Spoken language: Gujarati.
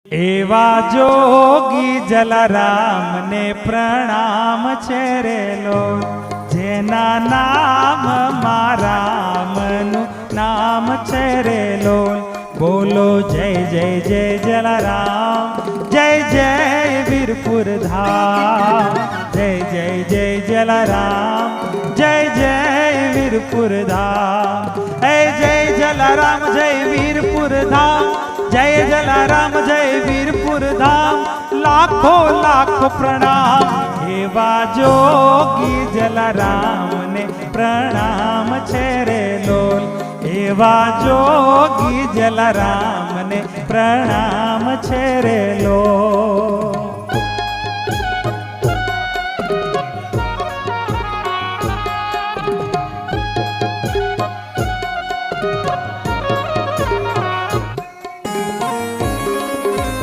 એવા જોગી જલારામ ને પ્રણામ છે રે લોલ, જેના નામ રામનું નામ છે રે લોલ. બોલો જય જય જય જલારામ, જય જય વીરપુર ધામ, જય જય જય જલારામ, જય જય વીરપુર ધામ. હે જય જલારામ જય વીરપુર ધામ, જય જલારામ જય વીરપુર ધામ. લાખો લાખો પ્રણામ, એવા જોગી જલારામ ને પ્રણામ છે રે લોલ, એવા જોગી જલારામ ને પ્રણામ છે રે લોલ.